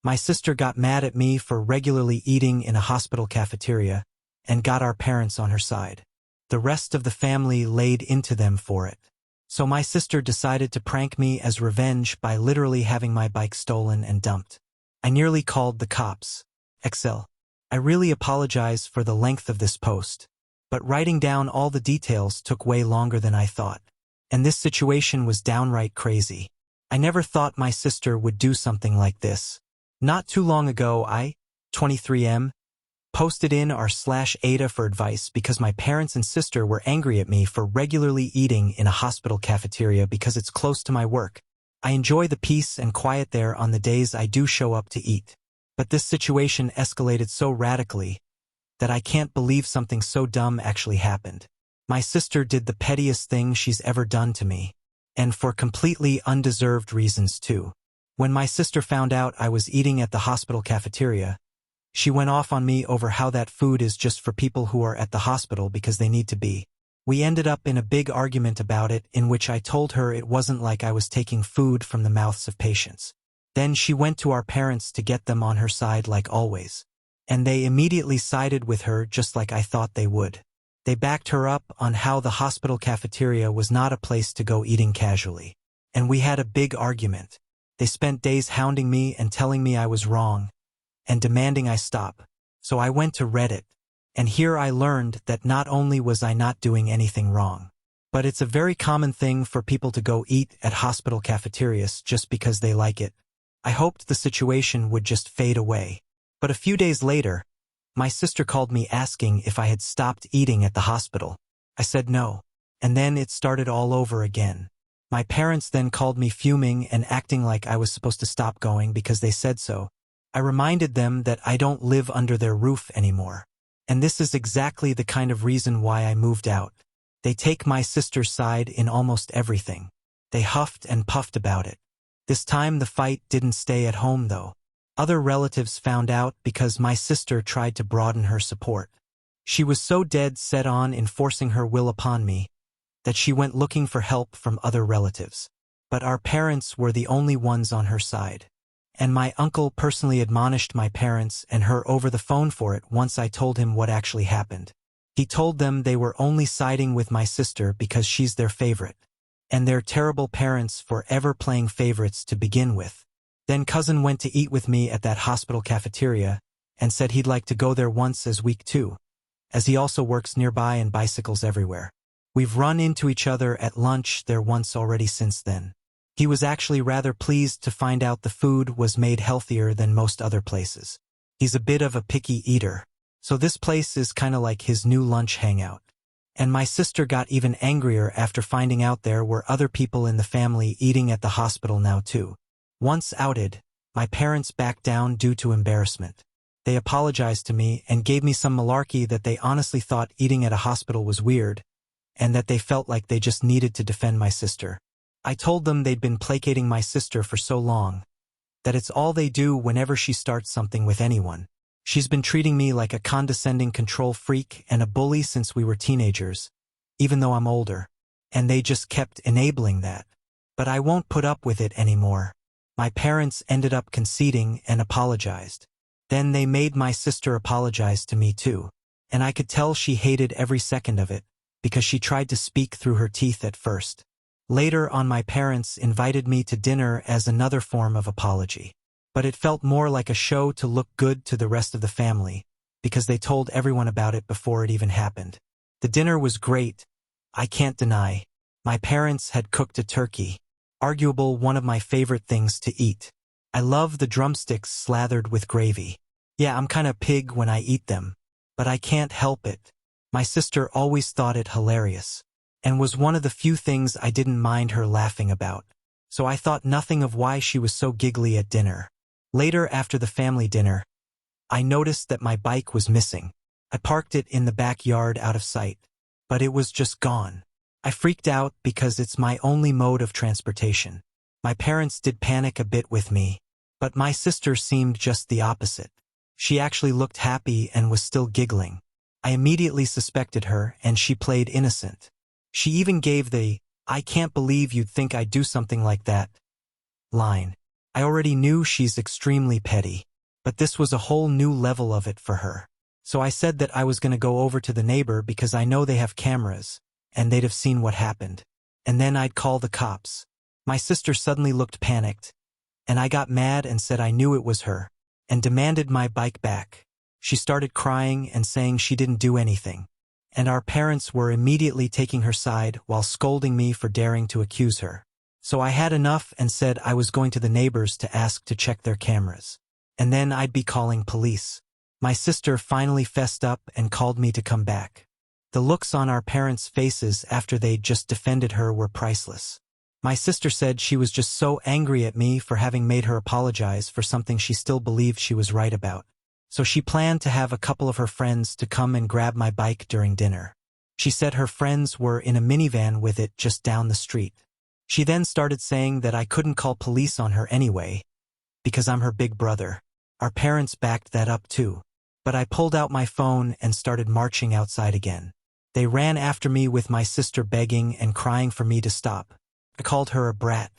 My sister got mad at me for regularly eating in a hospital cafeteria and got our parents on her side. The rest of the family laid into them for it. So my sister decided to prank me as revenge by literally having my bike stolen and dumped. I nearly called the cops. XL. I really apologize for the length of this post, but writing down all the details took way longer than I thought. And this situation was downright crazy. I never thought my sister would do something like this. Not too long ago I, 23M, posted in r/AITAH for advice because my parents and sister were angry at me for regularly eating in a hospital cafeteria because it's close to my work. I enjoy the peace and quiet there on the days I do show up to eat. But this situation escalated so radically that I can't believe something so dumb actually happened. My sister did the pettiest thing she's ever done to me, and for completely undeserved reasons too. When my sister found out I was eating at the hospital cafeteria, she went off on me over how that food is just for people who are at the hospital because they need to be. We ended up in a big argument about it in which I told her it wasn't like I was taking food from the mouths of patients. Then she went to our parents to get them on her side like always. And they immediately sided with her just like I thought they would. They backed her up on how the hospital cafeteria was not a place to go eating casually. And we had a big argument. They spent days hounding me and telling me I was wrong and demanding I stop. So I went to Reddit, and here I learned that not only was I not doing anything wrong, but it's a very common thing for people to go eat at hospital cafeterias just because they like it. I hoped the situation would just fade away. But a few days later, my sister called me asking if I had stopped eating at the hospital. I said no, and then it started all over again. My parents then called me fuming and acting like I was supposed to stop going because they said so. I reminded them that I don't live under their roof anymore. And this is exactly the kind of reason why I moved out. They take my sister's side in almost everything. They huffed and puffed about it. This time the fight didn't stay at home though. Other relatives found out because my sister tried to broaden her support. She was so dead set on enforcing her will upon me that she went looking for help from other relatives. But our parents were the only ones on her side. And my uncle personally admonished my parents and her over the phone for it once I told him what actually happened. He told them they were only siding with my sister because she's their favorite, and they're terrible parents for ever playing favorites to begin with. Then cousin went to eat with me at that hospital cafeteria and said he'd like to go there once a week too, as he also works nearby and bicycles everywhere. We've run into each other at lunch there once already since then. He was actually rather pleased to find out the food was made healthier than most other places. He's a bit of a picky eater, so this place is kinda like his new lunch hangout. And my sister got even angrier after finding out there were other people in the family eating at the hospital now too. Once outed, my parents backed down due to embarrassment. They apologized to me and gave me some malarkey that they honestly thought eating at a hospital was weird, and that they felt like they just needed to defend my sister. I told them they'd been placating my sister for so long, that it's all they do whenever she starts something with anyone. She's been treating me like a condescending control freak and a bully since we were teenagers, even though I'm older, and they just kept enabling that. But I won't put up with it anymore. My parents ended up conceding and apologized. Then they made my sister apologize to me too, and I could tell she hated every second of it, because she tried to speak through her teeth at first. Later on, my parents invited me to dinner as another form of apology. But it felt more like a show to look good to the rest of the family, because they told everyone about it before it even happened. The dinner was great, I can't deny. My parents had cooked a turkey, arguable one of my favorite things to eat. I love the drumsticks slathered with gravy. Yeah, I'm kinda pig when I eat them, but I can't help it. My sister always thought it hilarious, and was one of the few things I didn't mind her laughing about. So I thought nothing of why she was so giggly at dinner. Later, after the family dinner, I noticed that my bike was missing. I parked it in the backyard out of sight, but it was just gone. I freaked out because it's my only mode of transportation. My parents did panic a bit with me, but my sister seemed just the opposite. She actually looked happy and was still giggling. I immediately suspected her, and she played innocent. She even gave the, "I can't believe you'd think I'd do something like that" line. I already knew she's extremely petty, but this was a whole new level of it for her. So I said that I was going to go over to the neighbor because I know they have cameras, and they'd have seen what happened. And then I'd call the cops. My sister suddenly looked panicked, and I got mad and said I knew it was her, and demanded my bike back. She started crying and saying she didn't do anything. And our parents were immediately taking her side while scolding me for daring to accuse her. So I had enough and said I was going to the neighbors to ask to check their cameras. And then I'd be calling police. My sister finally fessed up and called me to come back. The looks on our parents' faces after they'd just defended her were priceless. My sister said she was just so angry at me for having made her apologize for something she still believed she was right about. So she planned to have a couple of her friends to come and grab my bike during dinner. She said her friends were in a minivan with it just down the street. She then started saying that I couldn't call police on her anyway, because I'm her big brother. Our parents backed that up too. But I pulled out my phone and started marching outside again. They ran after me with my sister begging and crying for me to stop. I called her a brat.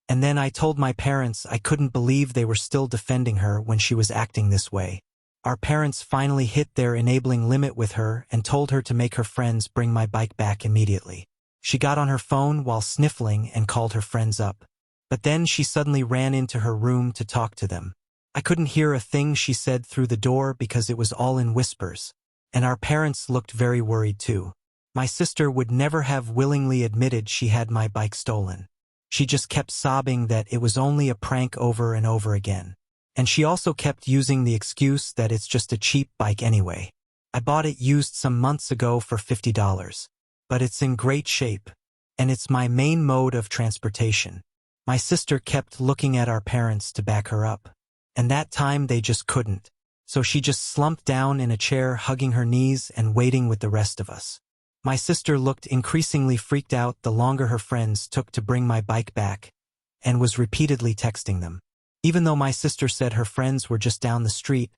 And then I told my parents I couldn't believe they were still defending her when she was acting this way. Our parents finally hit their enabling limit with her and told her to make her friends bring my bike back immediately. She got on her phone while sniffling and called her friends up. But then she suddenly ran into her room to talk to them. I couldn't hear a thing she said through the door because it was all in whispers. And our parents looked very worried too. My sister would never have willingly admitted she had my bike stolen. She just kept sobbing that it was only a prank over and over again. And she also kept using the excuse that it's just a cheap bike anyway. I bought it used some months ago for $50. But it's in great shape. And it's my main mode of transportation. My sister kept looking at our parents to back her up. And that time they just couldn't. So she just slumped down in a chair hugging her knees and waiting with the rest of us. My sister looked increasingly freaked out the longer her friends took to bring my bike back, and was repeatedly texting them. Even though my sister said her friends were just down the street,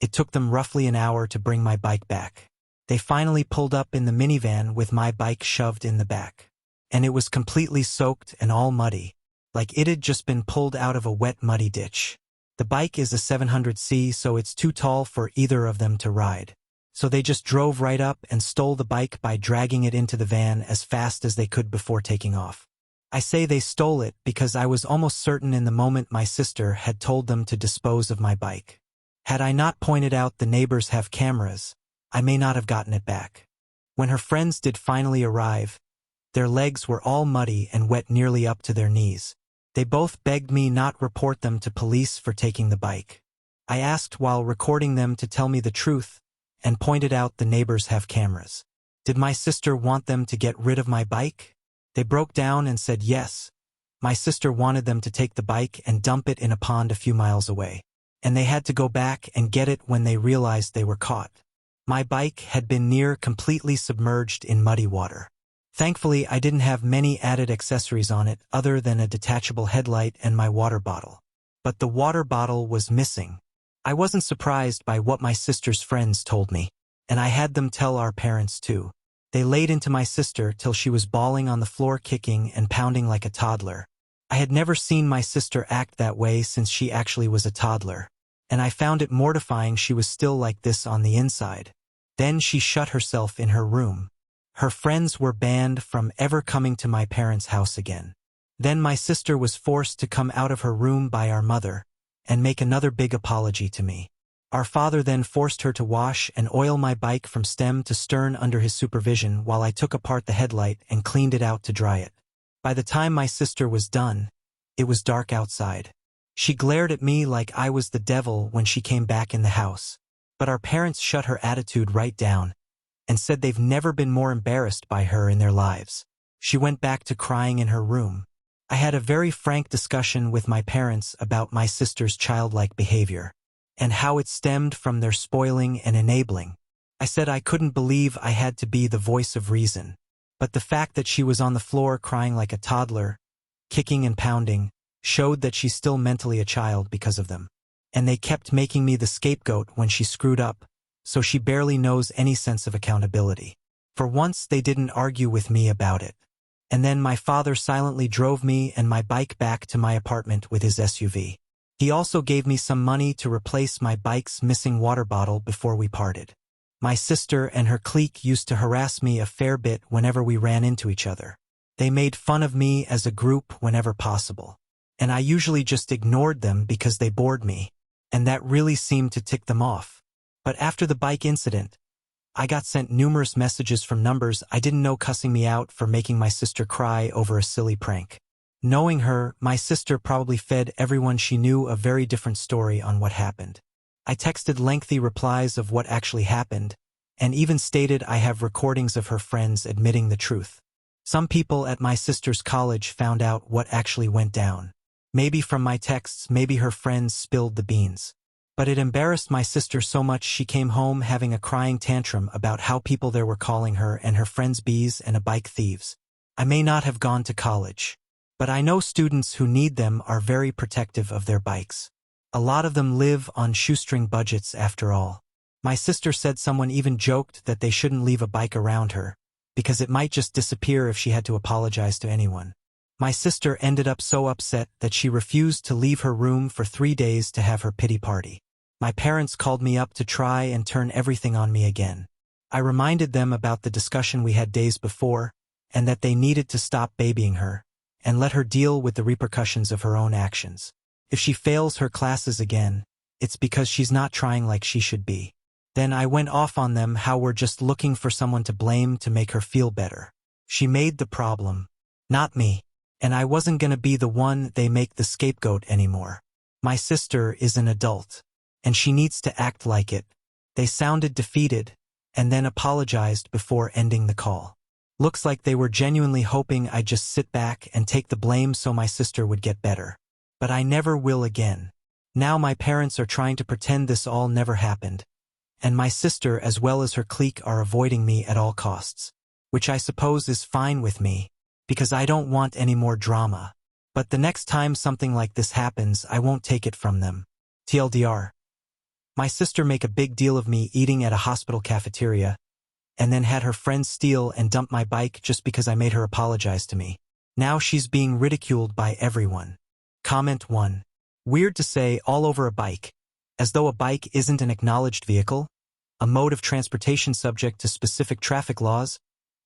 it took them roughly an hour to bring my bike back. They finally pulled up in the minivan with my bike shoved in the back. And it was completely soaked and all muddy, like it had just been pulled out of a wet muddy ditch. The bike is a 700C, so it's too tall for either of them to ride. So they just drove right up and stole the bike by dragging it into the van as fast as they could before taking off. I say they stole it because I was almost certain in the moment my sister had told them to dispose of my bike. Had I not pointed out the neighbors have cameras, I may not have gotten it back. When her friends did finally arrive, their legs were all muddy and wet nearly up to their knees. They both begged me not report them to police for taking the bike. I asked while recording them to tell me the truth, and pointed out the neighbors have cameras. Did my sister want them to get rid of my bike? They broke down and said yes. My sister wanted them to take the bike and dump it in a pond a few miles away. And they had to go back and get it when they realized they were caught. My bike had been near completely submerged in muddy water. Thankfully, I didn't have many added accessories on it other than a detachable headlight and my water bottle. But the water bottle was missing. I wasn't surprised by what my sister's friends told me, and I had them tell our parents too. They laid into my sister till she was bawling on the floor, kicking and pounding like a toddler. I had never seen my sister act that way since she actually was a toddler, and I found it mortifying she was still like this on the inside. Then she shut herself in her room. Her friends were banned from ever coming to my parents' house again. Then my sister was forced to come out of her room by our mother and make another big apology to me. Our father then forced her to wash and oil my bike from stem to stern under his supervision while I took apart the headlight and cleaned it out to dry it. By the time my sister was done, it was dark outside. She glared at me like I was the devil when she came back in the house. But our parents shut her attitude right down and said they've never been more embarrassed by her in their lives. She went back to crying in her room. I had a very frank discussion with my parents about my sister's childlike behavior and how it stemmed from their spoiling and enabling. I said I couldn't believe I had to be the voice of reason, but the fact that she was on the floor crying like a toddler, kicking and pounding, showed that she's still mentally a child because of them. And they kept making me the scapegoat when she screwed up, so she barely knows any sense of accountability. For once they didn't argue with me about it. And then my father silently drove me and my bike back to my apartment with his SUV. He also gave me some money to replace my bike's missing water bottle before we parted. My sister and her clique used to harass me a fair bit whenever we ran into each other. They made fun of me as a group whenever possible. And I usually just ignored them because they bored me, and that really seemed to tick them off. But after the bike incident, I got sent numerous messages from numbers I didn't know cussing me out for making my sister cry over a silly prank. Knowing her, my sister probably fed everyone she knew a very different story on what happened. I texted lengthy replies of what actually happened, and even stated I have recordings of her friends admitting the truth. Some people at my sister's college found out what actually went down. Maybe from my texts, maybe her friends spilled the beans. But it embarrassed my sister so much she came home having a crying tantrum about how people there were calling her and her friends bees and a bike thieves. I may not have gone to college, but I know students who need them are very protective of their bikes. A lot of them live on shoestring budgets after all. My sister said someone even joked that they shouldn't leave a bike around her, because it might just disappear if she had to apologize to anyone. My sister ended up so upset that she refused to leave her room for 3 days to have her pity party. My parents called me up to try and turn everything on me again. I reminded them about the discussion we had days before, and that they needed to stop babying her, and let her deal with the repercussions of her own actions. If she fails her classes again, it's because she's not trying like she should be. Then I went off on them how we're just looking for someone to blame to make her feel better. She made the problem, not me, and I wasn't gonna be the one they make the scapegoat anymore. My sister is an adult, and she needs to act like it. They sounded defeated, and then apologized before ending the call. Looks like they were genuinely hoping I'd just sit back and take the blame so my sister would get better. But I never will again. Now my parents are trying to pretend this all never happened, and my sister as well as her clique are avoiding me at all costs, which I suppose is fine with me, because I don't want any more drama. But the next time something like this happens, I won't take it from them. TLDR. My sister make a big deal of me eating at a hospital cafeteria, and then had her friends steal and dump my bike just because I made her apologize to me. Now she's being ridiculed by everyone. Comment 1. Weird to say all over a bike, as though a bike isn't an acknowledged vehicle, a mode of transportation subject to specific traffic laws,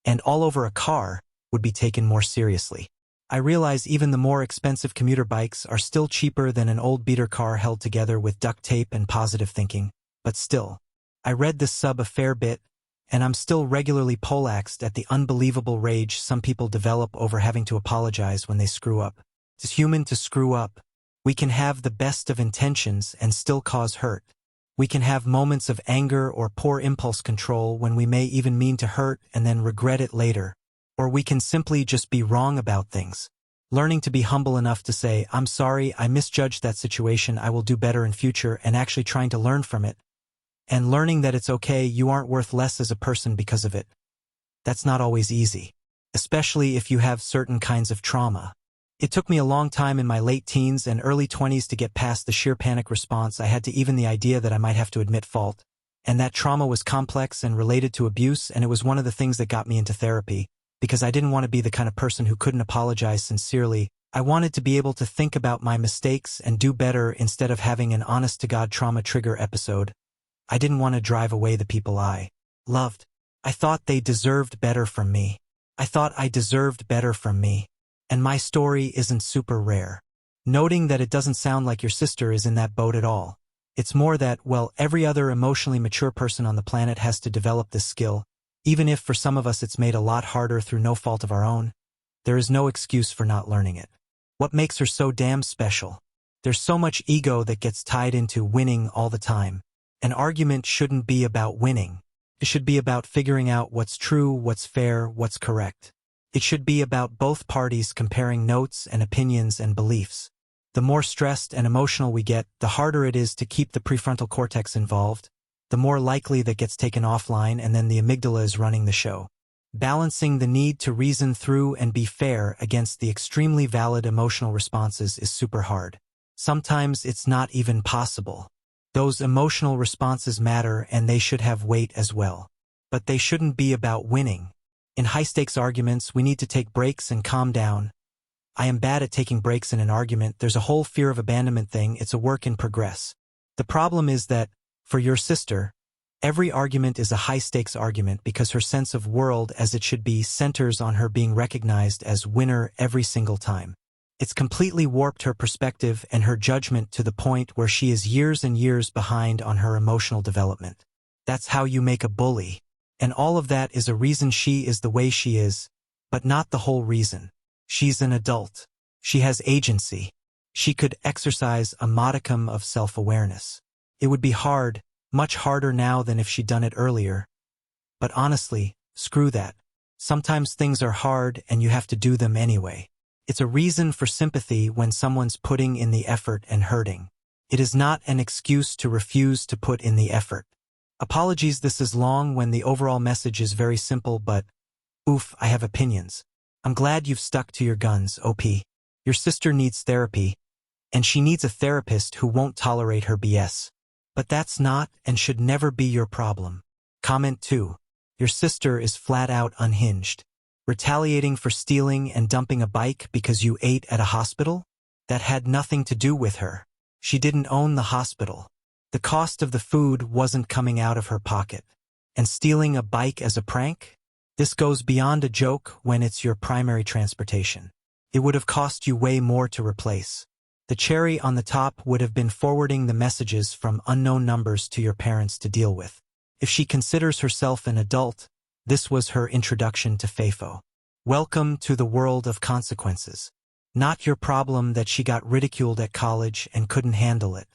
and all over a car would be taken more seriously. I realize even the more expensive commuter bikes are still cheaper than an old beater car held together with duct tape and positive thinking, but still. I read this sub a fair bit, and I'm still regularly poleaxed at the unbelievable rage some people develop over having to apologize when they screw up. It's human to screw up. We can have the best of intentions and still cause hurt. We can have moments of anger or poor impulse control when we may even mean to hurt and then regret it later. Or we can simply just be wrong about things. Learning to be humble enough to say, I'm sorry, I misjudged that situation, I will do better in future, and actually trying to learn from it. And learning that it's okay, you aren't worth less as a person because of it. That's not always easy, especially if you have certain kinds of trauma. It took me a long time in my late teens and early 20s to get past the sheer panic response I had to even the idea that I might have to admit fault. And that trauma was complex and related to abuse, and it was one of the things that got me into therapy, because I didn't want to be the kind of person who couldn't apologize sincerely. I wanted to be able to think about my mistakes and do better instead of having an honest-to-God trauma trigger episode. I didn't want to drive away the people I loved. I thought they deserved better from me. I thought I deserved better from me. And my story isn't super rare. Noting that it doesn't sound like your sister is in that boat at all. It's more that, well, every other emotionally mature person on the planet has to develop this skill, even if for some of us it's made a lot harder through no fault of our own. There is no excuse for not learning it. What makes her so damn special? There's so much ego that gets tied into winning all the time. An argument shouldn't be about winning. It should be about figuring out what's true, what's fair, what's correct. It should be about both parties comparing notes and opinions and beliefs. The more stressed and emotional we get, the harder it is to keep the prefrontal cortex involved, the more likely that gets taken offline, and then the amygdala is running the show. Balancing the need to reason through and be fair against the extremely valid emotional responses is super hard. Sometimes it's not even possible. Those emotional responses matter and they should have weight as well. But they shouldn't be about winning. In high-stakes arguments, we need to take breaks and calm down. I am bad at taking breaks in an argument. There's a whole fear of abandonment thing. It's a work in progress. The problem is that, for your sister, every argument is a high-stakes argument because her sense of world as it should be centers on her being recognized as winner every single time. It's completely warped her perspective and her judgment to the point where she is years and years behind on her emotional development. That's how you make a bully. And all of that is a reason she is the way she is, but not the whole reason. She's an adult. She has agency. She could exercise a modicum of self-awareness. It would be hard, much harder now than if she'd done it earlier. But honestly, screw that. Sometimes things are hard and you have to do them anyway. It's a reason for sympathy when someone's putting in the effort and hurting. It is not an excuse to refuse to put in the effort. Apologies, this is long when the overall message is very simple, but oof, I have opinions. I'm glad you've stuck to your guns, OP. Your sister needs therapy, and she needs a therapist who won't tolerate her BS. But that's not and should never be your problem. Comment 2. Your sister is flat out unhinged. Retaliating for stealing and dumping a bike because you ate at a hospital? That had nothing to do with her. She didn't own the hospital. The cost of the food wasn't coming out of her pocket. And stealing a bike as a prank? This goes beyond a joke when it's your primary transportation. It would have cost you way more to replace. The cherry on the top would have been forwarding the messages from unknown numbers to your parents to deal with. If she considers herself an adult, this was her introduction to FAFO. Welcome to the world of consequences. Not your problem that she got ridiculed at college and couldn't handle it.